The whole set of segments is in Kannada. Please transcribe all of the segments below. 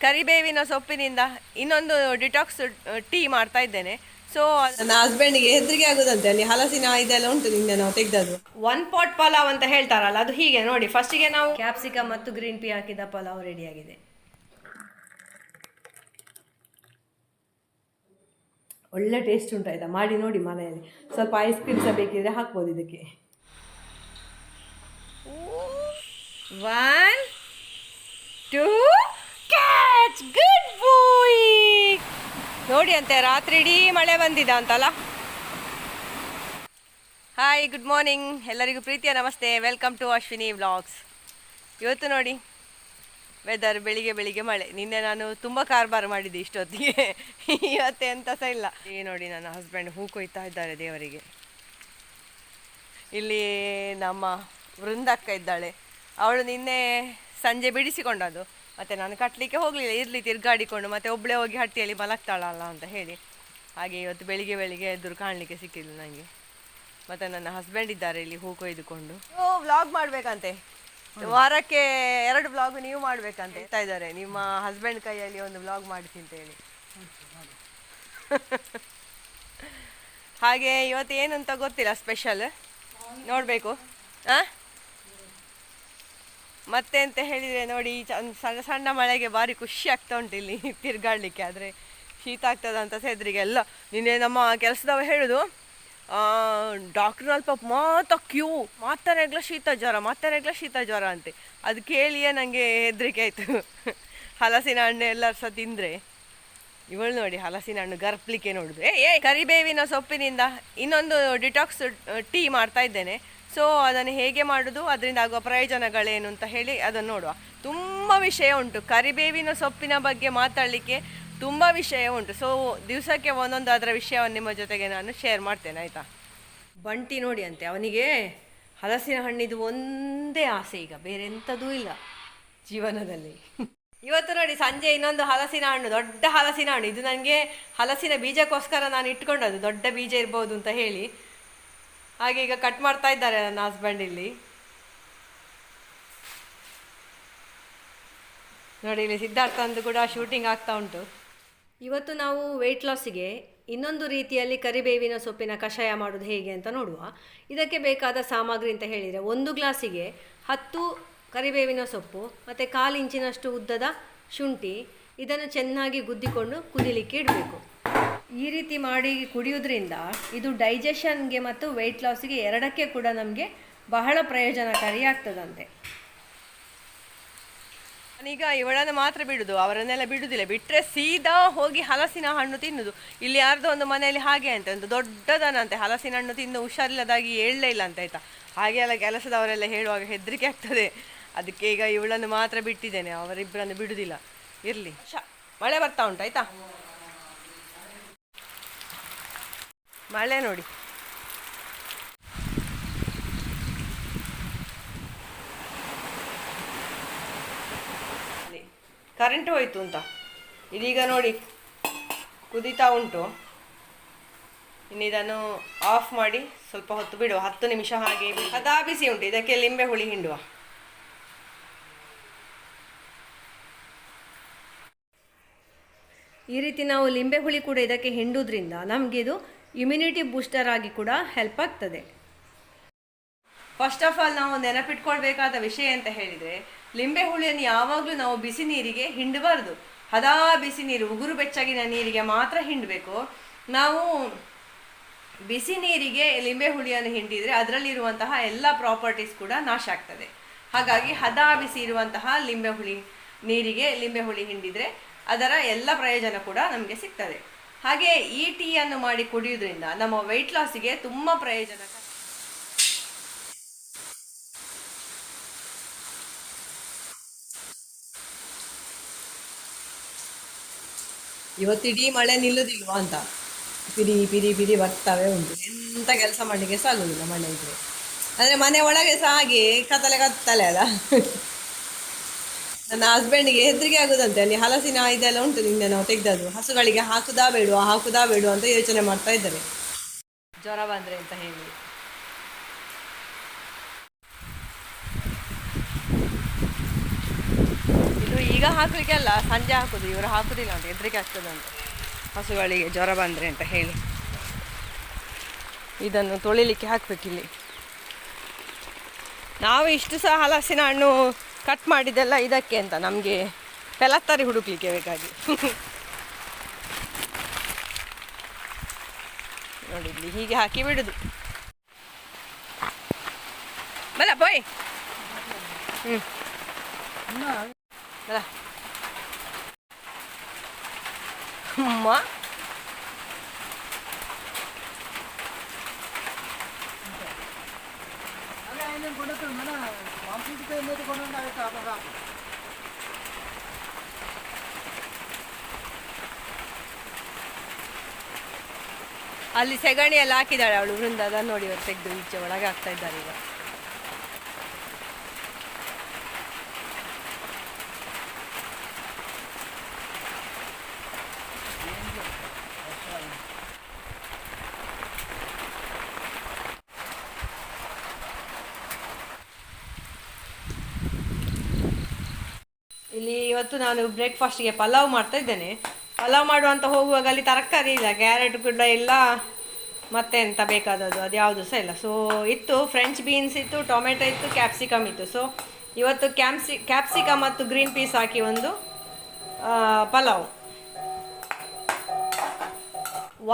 ಕರಿಬೇವಿನ ಸೊಪ್ಪಿನಿಂದ ಇನ್ನೊಂದು ಡಿಟಾಕ್ಸ್ ಟೀ ಮಾಡ್ತಾ ಇದ್ದೇನೆ. ಸೊ ನನ್ನ ಹಸ್ಬೆಂಡ್ಗೆ ಹೆದರಿಕೆ ಆಗೋದಂತೆ, ಅಲ್ಲಿ ಹಲಸಿನ ಇದೆಲ್ಲ ಉಂಟು ನಿನ್ನೆ ನಾವು ತೆಗ್ದದ್ದು. ಒನ್ ಪಾಟ್ ಪಲಾವ್ ಅಂತ ಹೇಳ್ತಾರಲ್ಲ, ಅದು ಹೀಗೆ ನೋಡಿ. ಫಸ್ಟಿಗೆ ನಾವು ಕ್ಯಾಪ್ಸಿಕಮ್ ಮತ್ತು ಗ್ರೀನ್ ಪೀ ಹಾಕಿದ ಪಲಾವ್ ರೆಡಿ ಆಗಿದೆ. ಒಳ್ಳೆ ಟೇಸ್ಟ್ ಉಂಟಾಯ್ತಾ, ಮಾಡಿ ನೋಡಿ ಮನೆಯಲ್ಲಿ. ಸ್ವಲ್ಪ ಐಸ್ ಕ್ರೀಮ್ ಸಹ ಬೇಕಿದ್ರೆ ಹಾಕ್ಬೋದು ಇದಕ್ಕೆ. 1 2 ಕ್ಯಾಚ್, ಗುಡ್ ಬಾಯ್. ನೋಡಿ ಅಂತೆ, ರಾತ್ರಿ ಇಡೀ ಮಳೆ ಬಂದಿದೆ ಅಂತಲ್ಲ. ಹಾಯ್, ಗುಡ್ ಮಾರ್ನಿಂಗ್ ಎಲ್ಲರಿಗೂ, ಪ್ರೀತಿಯ ನಮಸ್ತೆ. Welcome to Ashwini vlogs. ಇವತ್ತು ನೋಡಿ ವೆದರ್, ಬೆಳಿಗ್ಗೆ ಬೆಳಿಗ್ಗೆ ಮಳೆ. ನಿನ್ನೆ ನಾನು ತುಂಬ ಕಾರ್ಬಾರ್ ಮಾಡಿದ್ದೆ ಇಷ್ಟೊತ್ತಿಗೆ, ಇವತ್ತು ಎಂತ ಸಹ ಇಲ್ಲ. ಈ ನೋಡಿ ನನ್ನ ಹಸ್ಬೆಂಡ್ ಹೂ ಕೊಯ್ತಾ ಇದ್ದಾರೆ ದೇವರಿಗೆ. ಇಲ್ಲಿ ನಮ್ಮ ವೃಂದಕ್ಕ ಇದ್ದಾಳೆ, ಅವಳು ನಿನ್ನೆ ಸಂಜೆ ಬಿಡಿಸಿಕೊಂಡದ್ದು. ಮತ್ತು ನಾನು ಕಟ್ಟಲಿಕ್ಕೆ ಹೋಗಲಿಲ್ಲ, ಇರಲಿ ತಿರ್ಗಾಡಿಕೊಂಡು ಮತ್ತೆ ಒಬ್ಬಳೇ ಹೋಗಿ ಹಟ್ಟಿಯಲ್ಲಿ ಮಲಗ್ತಾಳಲ್ಲ ಅಂತ ಹೇಳಿ. ಹಾಗೆ ಇವತ್ತು ಬೆಳಿಗ್ಗೆ ಬೆಳಿಗ್ಗೆ ಎದುರು ಕಾಣಲಿಕ್ಕೆ ಸಿಕ್ಕಿಲ್ಲ ನನಗೆ. ಮತ್ತು ನನ್ನ ಹಸ್ಬೆಂಡ್ ಇದ್ದಾರೆ ಇಲ್ಲಿ ಹೂ ಕೊಯ್ದುಕೊಂಡು. ವ್ಲಾಗ್ ಮಾಡಬೇಕಂತೆ, ವಾರಕ್ಕೆ 2 ವ್ಲಾಗ್ ನೀವು ಮಾಡಬೇಕಂತ ಹೇಳ್ತಾ ಇದ್ದಾರೆ. ನಿಮ್ಮ ಹಸ್ಬೆಂಡ್ ಕೈಯಲ್ಲಿ ಒಂದು ವ್ಲಾಗ್ ಮಾಡಿಸಿ ಅಂತ ಹೇಳಿ. ಹಾಗೆ ಇವತ್ತು ಏನು ಅಂತ ಗೊತ್ತಿಲ್ಲ, ಸ್ಪೆಷಲ್ ನೋಡಬೇಕು. ಮತ್ತೆ ಅಂತ ಹೇಳಿದರೆ ನೋಡಿ, ಸಣ್ಣ ಸಣ್ಣ ಮಳೆಗೆ ಭಾರಿ ಖುಷಿ ಆಗ್ತಾ ಉಂಟು ಇಲ್ಲಿ ತಿರ್ಗಾಡಲಿಕ್ಕೆ. ಆದರೆ ಶೀತ ಆಗ್ತದ ಅಂತ ಹೆದ್ರಿಗೆ ಎಲ್ಲ. ನಿನ್ನೆ ನಮ್ಮ ಕೆಲಸದವ ಹೇಳೋದು, ಡಾಕ್ಟ್ರ್ ಅಲ್ಪ ಮಾತಾನೆಗ್ಲ ಶೀತ ಜ್ವರ ಅಂತೆ. ಅದು ಕೇಳಿಯೇ ನನಗೆ ಹೆದರಿಕೆ ಆಯಿತು. ಹಲಸಿನ ಹಣ್ಣು ಎಲ್ಲರೂ ಸಹ ತಿಂದರೆ, ಇವಳು ನೋಡಿ ಹಲಸಿನ ಹಣ್ಣು ಗರ್ಪ್ಲಿಕ್ಕೆ ನೋಡುದು. ಕರಿಬೇವಿನ ಸೊಪ್ಪಿನಿಂದ ಇನ್ನೊಂದು ಡಿಟಾಕ್ಸ್ ಟೀ ಮಾಡ್ತಾ ಇದ್ದೇನೆ. ಸೊ ಅದನ್ನು ಹೇಗೆ ಮಾಡೋದು, ಅದರಿಂದ ಆಗುವ ಪ್ರಯೋಜನಗಳೇನು ಅಂತ ಹೇಳಿ ಅದನ್ನು ನೋಡುವ. ತುಂಬ ವಿಷಯ ಉಂಟು ಕರಿಬೇವಿನ ಸೊಪ್ಪಿನ ಬಗ್ಗೆ ಮಾತಾಡಲಿಕ್ಕೆ, ತುಂಬ ವಿಷಯ ಉಂಟು. ಸೊ ದಿವಸಕ್ಕೆ ಒಂದೊಂದು ಅದರ ವಿಷಯವನ್ನು ನಿಮ್ಮ ಜೊತೆಗೆ ನಾನು ಶೇರ್ ಮಾಡ್ತೇನೆ, ಆಯಿತಾ. ಬಂಟಿ ನೋಡಿ ಅಂತೆ, ಅವನಿಗೆ ಹಲಸಿನ ಹಣ್ಣಿದು ಒಂದೇ ಆಸೆ, ಈಗ ಬೇರೆ ಎಂಥದೂ ಇಲ್ಲ ಜೀವನದಲ್ಲಿ. ಇವತ್ತು ನೋಡಿ ಸಂಜೆ ಇನ್ನೊಂದು ಹಲಸಿನ ಹಣ್ಣು, ದೊಡ್ಡ ಹಲಸಿನ ಹಣ್ಣು. ಇದು ನನಗೆ ಹಲಸಿನ ಬೀಜಕ್ಕೋಸ್ಕರ ನಾನು ಇಟ್ಕೊಂಡದ್ದು, ದೊಡ್ಡ ಬೀಜ ಇರ್ಬೋದು ಅಂತ ಹೇಳಿ. ಹಾಗೆ ಈಗ ಕಟ್ ಮಾಡ್ತಾ ಇದ್ದಾರೆ ನನ್ನ ಹಸ್ಬೆಂಡ್ ಇಲ್ಲಿ. ನೋಡಿ ಇಲ್ಲಿ ಸಿದ್ಧಾರ್ಥಂದು ಕೂಡ ಶೂಟಿಂಗ್ ಆಗ್ತಾ ಉಂಟು. ಇವತ್ತು ನಾವು ವೆಯ್ಟ್ ಲಾಸಿಗೆ ಇನ್ನೊಂದು ರೀತಿಯಲ್ಲಿ ಕರಿಬೇವಿನ ಸೊಪ್ಪಿನ ಕಷಾಯ ಮಾಡೋದು ಹೇಗೆ ಅಂತ ನೋಡುವ. ಇದಕ್ಕೆ ಬೇಕಾದ ಸಾಮಗ್ರಿ ಅಂತ ಹೇಳಿದರೆ, 1 ಗ್ಲಾಸಿಗೆ 10 ಕರಿಬೇವಿನ ಸೊಪ್ಪು ಮತ್ತು 1/4 ಇಂಚಿನಷ್ಟು ಉದ್ದದ ಶುಂಠಿ. ಇದನ್ನು ಚೆನ್ನಾಗಿ ಗುದ್ದಿಕೊಂಡು ಕುದಿಲಿಕ್ಕೆ ಇಡಬೇಕು. ಈ ರೀತಿ ಮಾಡಿ ಕುಡಿಯೋದ್ರಿಂದ ಇದು ಡೈಜೆಷನ್ಗೆ ಮತ್ತು ವೆಯ್ಟ್ ಲಾಸಿಗೆ ಎರಡಕ್ಕೆ ಕೂಡ ನಮಗೆ ಬಹಳ ಪ್ರಯೋಜನಕಾರಿ ಆಗ್ತದಂತೆ. ನಾನೀಗ ಇವಳನ್ನು ಮಾತ್ರ ಬಿಡುದು, ಅವರನ್ನೆಲ್ಲ ಬಿಡುವುದಿಲ್ಲ. ಬಿಟ್ಟರೆ ಸೀದಾ ಹೋಗಿ ಹಲಸಿನ ಹಣ್ಣು ತಿನ್ನುದು. ಇಲ್ಲಿ ಯಾರ್ದೋ ಒಂದು ಮನೆಯಲ್ಲಿ ಹಾಗೆ ಅಂತ, ಒಂದು ದೊಡ್ಡದನಂತೆ ಹಲಸಿನ ಹಣ್ಣು ತಿಂದು ಹುಷಾರಿಲ್ಲದಾಗಿ ಏಳಲೇ ಇಲ್ಲ ಅಂತ, ಆಯಿತಾ. ಹಾಗೆ ಎಲ್ಲ ಕೆಲಸದವರೆಲ್ಲ ಹೇಳುವಾಗ ಹೆದರಿಕೆ ಆಗ್ತದೆ. ಅದಕ್ಕೆ ಈಗ ಇವಳನ್ನು ಮಾತ್ರ ಬಿಟ್ಟಿದ್ದೇನೆ, ಅವರಿಬ್ಬರನ್ನು ಬಿಡುವುದಿಲ್ಲ. ಇರಲಿ, ಮಳೆ ಬರ್ತಾ ಉಂಟು, ಆಯಿತಾ. ಮಳೆ ನೋಡಿ, ಕರೆಂಟ್ ಹೋಯ್ತು ಅಂತ. ಇದೀಗ ನೋಡಿ ಕುದೀತಾ ಉಂಟು. ಇನ್ನು ಇದನ್ನು ಆಫ್ ಮಾಡಿ ಸ್ವಲ್ಪ ಹೊತ್ತು ಬಿಡುವ, 10 ನಿಮಿಷ ಹಾಗೆ. ಅದಾ ಬಿಸಿ ಉಂಟು, ಇದಕ್ಕೆ ಲಿಂಬೆ ಹುಳಿ ಹಿಂಡುವ. ಈ ರೀತಿ ನಾವು ಲಿಂಬೆ ಹುಳಿ ಕೂಡ ಇದಕ್ಕೆ ಹಿಂಡುವುದ್ರಿಂದ ನಮಗಿದು ಇಮ್ಯುನಿಟಿ ಬೂಸ್ಟರ್ ಆಗಿ ಕೂಡ ಹೆಲ್ಪ್ ಆಗ್ತದೆ. ಫಸ್ಟ್ ಆಫ್ ಆಲ್ ನಾವು ನೆನಪಿಟ್ಕೊಳ್ಬೇಕಾದ ವಿಷಯ ಅಂತ ಹೇಳಿದರೆ, ಲಿಂಬೆ ಹುಳಿಯನ್ನು ಯಾವಾಗಲೂ ನಾವು ಬಿಸಿ ನೀರಿಗೆ ಹಿಂಡಬಾರ್ದು. ಹದಾ ಬಿಸಿ ನೀರು, ಉಗುರು ಬೆಚ್ಚಗಿನ ನೀರಿಗೆ ಮಾತ್ರ ಹಿಂಡಬೇಕು. ನಾವು ಬಿಸಿ ನೀರಿಗೆ ಲಿಂಬೆ ಹುಳಿಯನ್ನು ಹಿಂಡಿದರೆ ಅದರಲ್ಲಿರುವಂತಹ ಎಲ್ಲ ಪ್ರಾಪರ್ಟೀಸ್ ಕೂಡ ನಾಶ ಆಗ್ತದೆ. ಹಾಗಾಗಿ ಹದಾ ಬಿಸಿ ಇರುವಂತಹ ನೀರಿಗೆ ಲಿಂಬೆ ಹುಳಿ ಹಿಂಡಿದರೆ ಅದರ ಎಲ್ಲ ಪ್ರಯೋಜನ ಕೂಡ ನಮಗೆ ಸಿಗ್ತದೆ. ಹಾಗೆ ಈ ಟೀಯನ್ನು ಮಾಡಿ ಕುಡಿಯೋದ್ರಿಂದ ನಮ್ಮ ವೆಯ್ಟ್ ಲಾಸಿಗೆ ತುಂಬ ಪ್ರಯೋಜನ. ಇವತ್ತಿಡೀ ಮಳೆ ನಿಲ್ಲುದಿಲ್ವಾ ಅಂತ ಪಿರಿ ಪಿರಿ ಪಿರಿ ಬರ್ತವೆ ಉಂಟು. ಎಂಥ ಕೆಲಸ ಮಾಡಲಿಕ್ಕೆ ಸಹ ಆಗೋದಿಲ್ಲ ಮಳೆ ಇದ್ರೆ. ಅಂದರೆ ಮನೆ ಒಳಗೆ ಸಹ ಹಾಗೆ ಕತ್ತಲೆ ಅಲ್ಲ. ನನ್ನ ಹಸ್ಬೆಂಡಿಗೆ ಹೆದರಿಕೆ ಆಗೋದಂತೆ, ಅಲ್ಲಿ ಹಲಸಿನ ಇದೆಲ್ಲ ಉಂಟು ನಿನ್ನೆ ನಾವು ತೆಗ್ದದ್ದು. ಹಸುಗಳಿಗೆ ಹಾಕುದಾ ಬೇಡುವ ಅಂತ ಯೋಚನೆ ಮಾಡ್ತಾ ಇದ್ದಾರೆ, ಜ್ವರ ಬಂದರೆ ಅಂತ ಹೇಳಿ. ಇದು ಈಗ ಹಾಕಲಿಕ್ಕೆಲ್ಲ ಸಂಜೆ ಹಾಕೋದು, ಇವರು ಹಾಕೋದಿಲ್ಲ ಅಂತ ಹೆದರಿಕೆ ಆಗ್ತದಂತ ಹಸುಗಳಿಗೆ ಜ್ವರ ಬಂದರೆ ಅಂತ ಹೇಳಿ. ಇದನ್ನು ತೊಳಿಲಿಕ್ಕೆ ಹಾಕಬೇಕಿಲ್ಲಿ. ನಾವು ಇಷ್ಟು ಸಹ ಹಲಸಿನ ಹಣ್ಣು ಕಟ್ ಮಾಡಿದ್ದೆಲ್ಲ ಇದಕ್ಕೆ ಅಂತ, ನಮಗೆ ಪೆಲತ್ತರಿ ಹುಡುಕ್ಲಿಕ್ಕೆ ಬೇಕಾಗಿ. ನೋಡಿ ಇಲ್ಲಿ ಹೀಗೆ ಹಾಕಿ ಬಿಡುದು. ಬಲ ಬಾಯ್. ಬಲ ಅಮ್ಮ. ಅಲ್ಲಿ ಸೆಗಣಿ ಎಲ್ಲ ಹಾಕಿದ್ದಾಳೆ ಅವಳು ವೃಂದ, ಅದನ್ನು ನೋಡಿ ಅವ್ರು ತೆಗೆದು ಈಚೆ ಒಳಗೆ ಹಾಕ್ತಾ ಇದ್ದಾರೆ ಈಗ. ಇಲ್ಲಿ ಇವತ್ತು ನಾನು ಬ್ರೇಕ್ಫಾಸ್ಟಿಗೆ ಪಲಾವ್ ಮಾಡ್ತಾ ಇದ್ದೇನೆ. ಪಲಾವ್ ಮಾಡುವಂತ ಹೋಗುವಾಗ ಅಲ್ಲಿ ತರಕಾರಿ ಇಲ್ಲ, ಕ್ಯಾರೆಟ್ ಕೂಡ ಇಲ್ಲ, ಮತ್ತೆ ಎಂತ ಬೇಕಾದದ್ದು ಅದು ಯಾವುದು ಸಹ ಇಲ್ಲ. ಸೊ ಇತ್ತು ಫ್ರೆಂಚ್ ಬೀನ್ಸ್ ಇತ್ತು, ಟೊಮೆಟೊ ಇತ್ತು, ಕ್ಯಾಪ್ಸಿಕಮ್ ಇತ್ತು. ಸೊ ಇವತ್ತು ಕ್ಯಾಪ್ಸಿಕಮ್ ಮತ್ತು ಗ್ರೀನ್ ಪೀಸ್ ಹಾಕಿ ಒಂದು ಪಲಾವ್,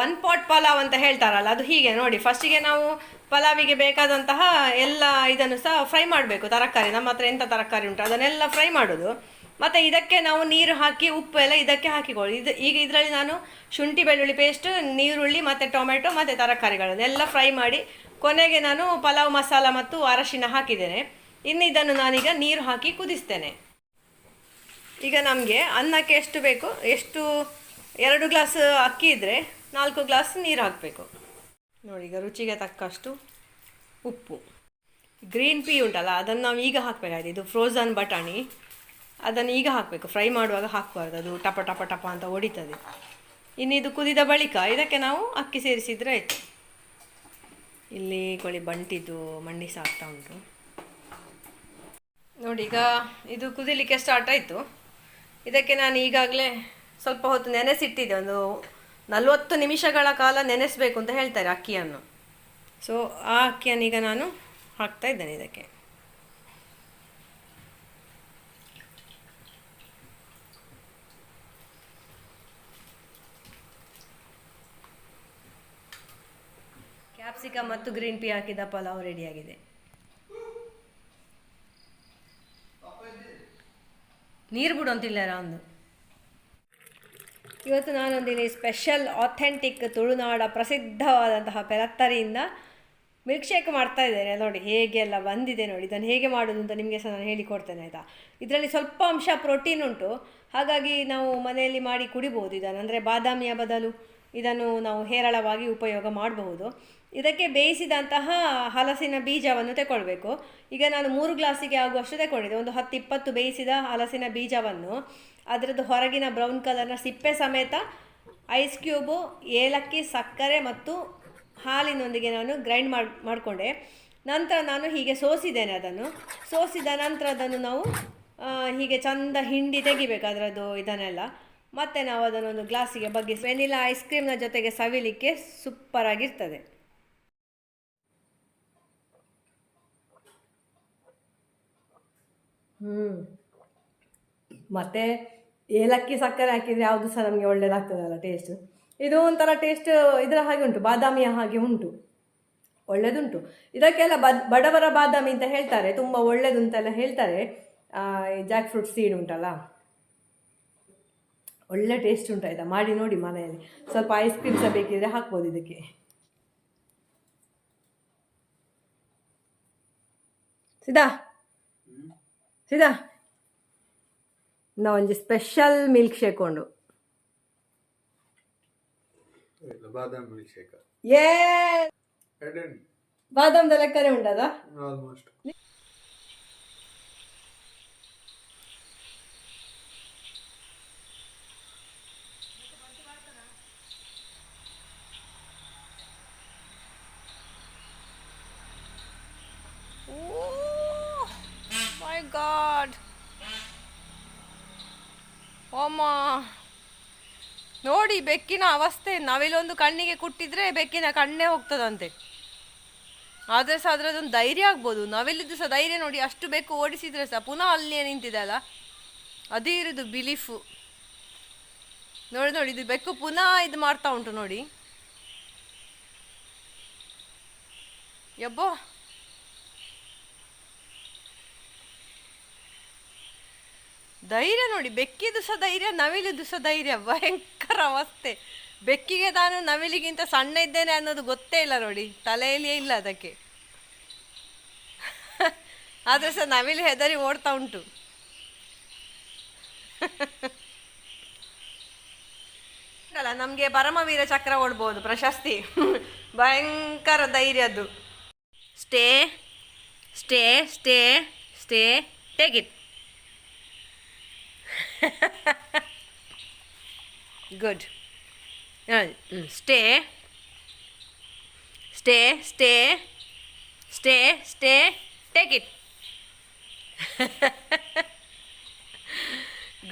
1 ಪಾಟ್ ಪಲಾವ್ ಅಂತ ಹೇಳ್ತಾರಲ್ಲ, ಅದು ಹೀಗೆ ನೋಡಿ. ಫಸ್ಟಿಗೆ ನಾವು ಪಲಾವಿಗೆ ಬೇಕಾದಂತಹ ಎಲ್ಲ ಇದನ್ನು ಸಹ ಫ್ರೈ ಮಾಡಬೇಕು. ತರಕಾರಿ ನಮ್ಮ ಹತ್ರ ಎಂಥ ತರಕಾರಿ ಉಂಟು ಅದನ್ನೆಲ್ಲ ಫ್ರೈ ಮಾಡೋದು. ಮತ್ತು ಇದಕ್ಕೆ ನಾವು ನೀರು ಹಾಕಿ ಉಪ್ಪು ಎಲ್ಲ ಇದಕ್ಕೆ ಹಾಕಿಕೊಳ್ಳಿ. ಈಗ ಇದರಲ್ಲಿ ನಾನು ಶುಂಠಿ ಬೆಳ್ಳುಳ್ಳಿ ಪೇಸ್ಟ್, ನೀರುಳ್ಳಿ ಮತ್ತು ಟೊಮೆಟೊ ಮತ್ತು ತರಕಾರಿಗಳನ್ನೆಲ್ಲ ಫ್ರೈ ಮಾಡಿ ಕೊನೆಗೆ ನಾನು ಪಲಾವ್ ಮಸಾಲ ಮತ್ತು ಅರಶಿನ ಹಾಕಿದ್ದೇನೆ. ಇನ್ನು ಇದನ್ನು ನಾನೀಗ ನೀರು ಹಾಕಿ ಕುದಿಸ್ತೇನೆ. ಈಗ ನಮಗೆ ಅನ್ನಕ್ಕೆ ಎಷ್ಟು ಬೇಕು, ಎಷ್ಟು 2 ಗ್ಲಾಸ್ ಅಕ್ಕಿ ಇದ್ದರೆ 4 ಗ್ಲಾಸ್ ನೀರು ಹಾಕಬೇಕು. ನೋಡಿ, ಈಗ ರುಚಿಗೆ ತಕ್ಕಷ್ಟು ಉಪ್ಪು. ಗ್ರೀನ್ ಪೀ ಉಂಟಲ್ಲ, ಅದನ್ನು ನಾವು ಈಗ ಹಾಕಬೇಕಾಗಿದೆ. ಇದು ಫ್ರೋಝನ್ ಬಟಾಣಿ, ಅದನ್ನು ಈಗ ಹಾಕಬೇಕು. ಫ್ರೈ ಮಾಡುವಾಗ ಹಾಕಬಾರ್ದು, ಅದು ಟಪ ಟಪ ಟಪ ಅಂತ ಹೊಡಿತದೆ. ಇನ್ನು ಇದು ಕುದಿದ ಬಳಿಕ ಇದಕ್ಕೆ ನಾವು ಅಕ್ಕಿ ಸೇರಿಸಿದರೆ ಆಯಿತು. ಇಲ್ಲಿ ಕೋಳಿ ಬಂಟಿದ್ದು ಮಂಡಿ ಸಾಕ್ತಾ ಉಂಟು ನೋಡಿ. ಈಗ ಇದು ಕುದಿಲಿಕ್ಕೆ ಸ್ಟಾರ್ಟ್ ಆಯಿತು. ಇದಕ್ಕೆ ನಾನು ಈಗಾಗಲೇ ಸ್ವಲ್ಪ ಹೊತ್ತು ನೆನೆಸಿಟ್ಟಿದ್ದೆ, ಒಂದು 40 ನಿಮಿಷಗಳ ಕಾಲ ನೆನೆಸಬೇಕು ಅಂತ ಹೇಳ್ತಾರೆ ಅಕ್ಕಿಯನ್ನು. ಸೊ ಆ ಅಕ್ಕಿಯನ್ನು ಈಗ ನಾನು ಹಾಕ್ತಾ ಇದ್ದೇನೆ ಇದಕ್ಕೆ. ಕ್ಯಾಪ್ಸಿಕಮ್ ಮತ್ತು ಗ್ರೀನ್ ಪೀ ಹಾಕಿದ ಪಲಾವ್ ರೆಡಿಯಾಗಿದೆ. ನೀರು ಬಿಡು ಅಂತಿಲ್ಲ ಒಂದು. ಇವತ್ತು ನಾನೊಂದಿನ ಸ್ಪೆಷಲ್ ಆಥೆಂಟಿಕ್ ತುಳುನಾಡ ಪ್ರಸಿದ್ಧವಾದಂತಹ ಪೆಲತ್ತರಿಯಿಂದ ಮಿಲ್ಕ್ ಶೇಕ್ ಮಾಡ್ತಾ ಇದ್ದೇನೆ. ನೋಡಿ ಹೇಗೆಲ್ಲ ಬಂದಿದೆ ನೋಡಿ. ಇದನ್ನು ಹೇಗೆ ಮಾಡೋದು ಅಂತ ನಿಮಗೆ ಸಹ ನಾನು ಹೇಳಿಕೊಡ್ತೇನೆ ಆಯಿತಾ. ಇದರಲ್ಲಿ ಸ್ವಲ್ಪ ಅಂಶ ಪ್ರೋಟೀನ್ ಉಂಟು, ಹಾಗಾಗಿ ನಾವು ಮನೆಯಲ್ಲಿ ಮಾಡಿ ಕುಡಿಬೋದು ಇದನ್ನು. ಅಂದರೆ ಬಾದಾಮಿಯ ಬದಲು ಇದನ್ನು ನಾವು ಹೇರಳವಾಗಿ ಉಪಯೋಗ ಮಾಡಬಹುದು. ಇದಕ್ಕೆ ಬೇಯಿಸಿದಂತಹ ಹಲಸಿನ ಬೀಜವನ್ನು ತಗೊಳ್ಬೇಕು. ಈಗ ನಾನು 3 ಗ್ಲಾಸಿಗೆ ಆಗುವಷ್ಟು ತಗೊಂಡಿದ್ದೆ. ಒಂದು 10-20 ಬೇಯಿಸಿದ ಹಲಸಿನ ಬೀಜವನ್ನು ಅದರದ್ದು ಹೊರಗಿನ ಬ್ರೌನ್ ಕಲರ್ನ ಸಿಪ್ಪೆ ಸಮೇತ ಐಸ್ ಕ್ಯೂಬು, ಏಲಕ್ಕಿ, ಸಕ್ಕರೆ ಮತ್ತು ಹಾಲಿನೊಂದಿಗೆ ನಾನು ಗ್ರೈಂಡ್ ಮಾಡಿಕೊಂಡೆ. ನಂತರ ನಾನು ಹೀಗೆ ಸೋಸಿದ್ದೇನೆ. ಅದನ್ನು ಸೋಸಿದ ನಂತರ ಅದನ್ನು ನಾವು ಹೀಗೆ ಚಂದ ಹಿಂಡಿ ತೆಗಿಬೇಕು ಅದರದ್ದು ಇದನ್ನೆಲ್ಲ. ಮತ್ತು ನಾವು ಅದನ್ನೊಂದು ಗ್ಲಾಸಿಗೆ ಬಗ್ಗಿಸಿ ವೆನಿಲಾ ಐಸ್ ಕ್ರೀಮ್ನ ಜೊತೆಗೆ ಸವಿಲಿಕ್ಕೆ ಸೂಪರಾಗಿರ್ತದೆ. ಮತ್ತು ಏಲಕ್ಕಿ ಸಕ್ಕರೆ ಹಾಕಿದರೆ ಯಾವುದು ಸಹ ನಮಗೆ ಒಳ್ಳೆಯದಾಗ್ತದಲ್ಲ ಟೇಸ್ಟ್. ಇದು ಒಂಥರ ಟೇಸ್ಟ್ ಇದರ ಹಾಗೆ ಉಂಟು, ಬಾದಾಮಿಯ ಹಾಗೆ ಉಂಟು, ಒಳ್ಳೆಯದುಂಟು. ಇದಕ್ಕೆಲ್ಲ ಬಡವರ ಬಾದಾಮಿ ಅಂತ ಹೇಳ್ತಾರೆ, ತುಂಬ ಒಳ್ಳೆಯದು ಅಂತೆಲ್ಲ ಹೇಳ್ತಾರೆ. ಜಾಕ್ ಫ್ರೂಟ್ ಸೀಡ್ ಉಂಟಲ್ಲ, ಒಳ್ಳೆ ಟೇಸ್ಟ್ ಉಂಟು ಆಯಿತಾ. ಮಾಡಿ ನೋಡಿ ಮನೆಯಲ್ಲಿ. ಸ್ವಲ್ಪ ಐಸ್ ಕ್ರೀಮ್ ಸಹ ಬೇಕಿದ್ರೆ ಹಾಕ್ಬೋದು ಇದಕ್ಕೆ. ಸಿದಾ ನಾವು ಒಂಜಿ ಸ್ಪೆಷಲ್ ಮಿಲ್ಕ್ ಶೇಕ್ ಉಂಡು. ಬಾದಾಮ್ ಮಿಲ್ಕ್ ಶೇಕ್ ಬಾದಾಮ್ದ ಲೆಕ್ಕನೇ ಉಂಟದ ಆಲ್ಮೋಸ್ಟ್. My God. ನೋಡಿ ಬೆಕ್ಕಿನ ಅವಸ್ಥೆ. ನಾವಿಲ್ಲೊಂದು ಕಣ್ಣಿಗೆ ಕುಟ್ಟಿದ್ರೆ ಬೆಕ್ಕಿನ ಕಣ್ಣೇ ಹೋಗ್ತದಂತೆ. ಆದರೆ ಸಹ ಅದರದೊಂದು ಧೈರ್ಯ ಆಗ್ಬೋದು. ನಾವೆಲ್ಲಿದ್ದು ಸಹ ಧೈರ್ಯ ನೋಡಿ, ಅಷ್ಟು ಬೆಕ್ಕು ಓಡಿಸಿದ್ರೆ ಸಹ ಪುನಃ ಅಲ್ಲಿಯೇ ನಿಂತಿದೆ ಅಲ್ಲ, ಅದೇ ಇರೋದು ಬಿಲೀಫು. ನೋಡಿ ನೋಡಿ, ಇದು ಬೆಕ್ಕು ಪುನಃ ಇದು ಮಾಡ್ತಾ ಉಂಟು ನೋಡಿ. ಯಬ್ಬೋ, ಧೈರ್ಯ ನೋಡಿ, ಬೆಕ್ಕಿದು ಸಹ ಧೈರ್ಯ, ನವಿಲಿದು ಸಹ ಧೈರ್ಯ. ಭಯಂಕರ ಅವಸ್ಥೆ. ಬೆಕ್ಕಿಗೆ ನಾನು ನವಿಲಿಗಿಂತ ಸಣ್ಣ ಇದ್ದೇನೆ ಅನ್ನೋದು ಗೊತ್ತೇ ಇಲ್ಲ ನೋಡಿ, ತಲೆಯಲ್ಲಿಯೇ ಇಲ್ಲ ಅದಕ್ಕೆ. ಆದರೆ ಸಹ ನವಿಲು ಹೆದರಿ ಓಡ್ತಾ ಉಂಟು. ಅಲ್ಲ, ನಮಗೆ ಪರಮವೀರ ಚಕ್ರ ಓಡ್ಬೋದು, ಪ್ರಶಸ್ತಿ. ಭಯಂಕರ ಧೈರ್ಯದ್ದು. Stay stay stay stay take it. Good. Stay stay stay stay stay take it.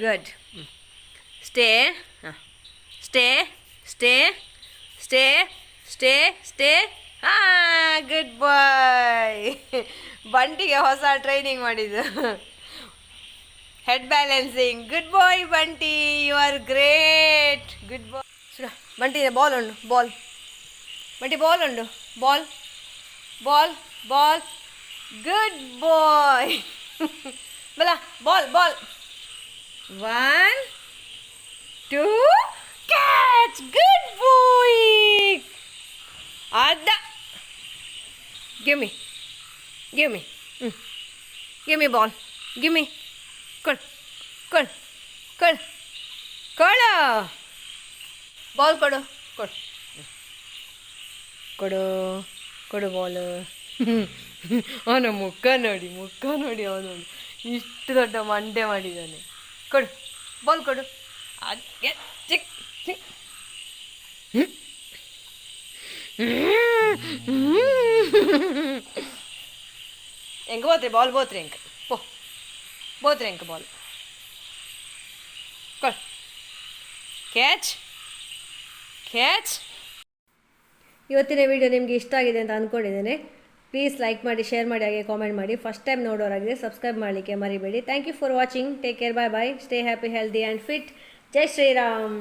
Good. Stay stay stay stay stay stay. Good boy. ಬಂಟಿಗೆ ಹೊಸ ಟ್ರೈನಿಂಗ್ ಮಾಡಿದ್ದು, head balancing. Good boy Bunty, you are great. Good boy. Bunty ball ಉಂಡು, ಬಾಲ್. ಬಂಟಿ ಬಾಲ್ ಉಂಡು, ball ball ball. Good boy. ಬಲ ball ball. 1 2 catch. Good boy. ಅದ give me give me give me ball. Give me. ಕೊಡು ಕೊಡು ಕೊಡು ಕೊಡು. ಬಾಲ್ ಕೊಡು ಕೊಡು ಕೊಡು ಕೊಡು ಬಾಲು. ಅವನ ಮುಖ ನೋಡಿ, ಮುಖ ನೋಡಿ, ಅವನು ಇಷ್ಟು ದೊಡ್ಡ ಮಂಡೆ ಮಾಡಿದ್ದಾನೆ. ಕೊಡು ಬಾಲ್ ಕೊಡು. ಅದೇ ಚಿಕ್ ಚಿಕ್. ಹೆಂಗೆ ಬೋತ್ರಿ ಬಾಲ್, ಬೋತ್ರಿ ಹೆಂಗೆ ಪೋ, ಬೋತ್ರಿ ಹೆಂಗೆ ಬಾಲ್. ಕೊಡು. Catch catch. ಇವತ್ತಿನ ವಿಡಿಯೋ ನಿಮಗೆ ಇಷ್ಟ ಆಗಿದೆ ಅಂತ ಅಂದ್ಕೊಂಡಿದ್ದೇನೆ. ಪ್ಲೀಸ್ ಲೈಕ್ ಮಾಡಿ, ಶೇರ್ ಮಾಡಿ, ಹಾಗೆ ಕಾಮೆಂಟ್ ಮಾಡಿ. ಫಸ್ಟ್ ಟೈಮ್ ನೋಡೋರಾಗಿದೆ ಸಬ್ಸ್ಕ್ರೈಬ್ ಮಾಡಲಿಕ್ಕೆ ಮರಿಬೇಡಿ. Thank you for watching. Take care. Bye bye. Stay happy, healthy and fit. Jai Shriram.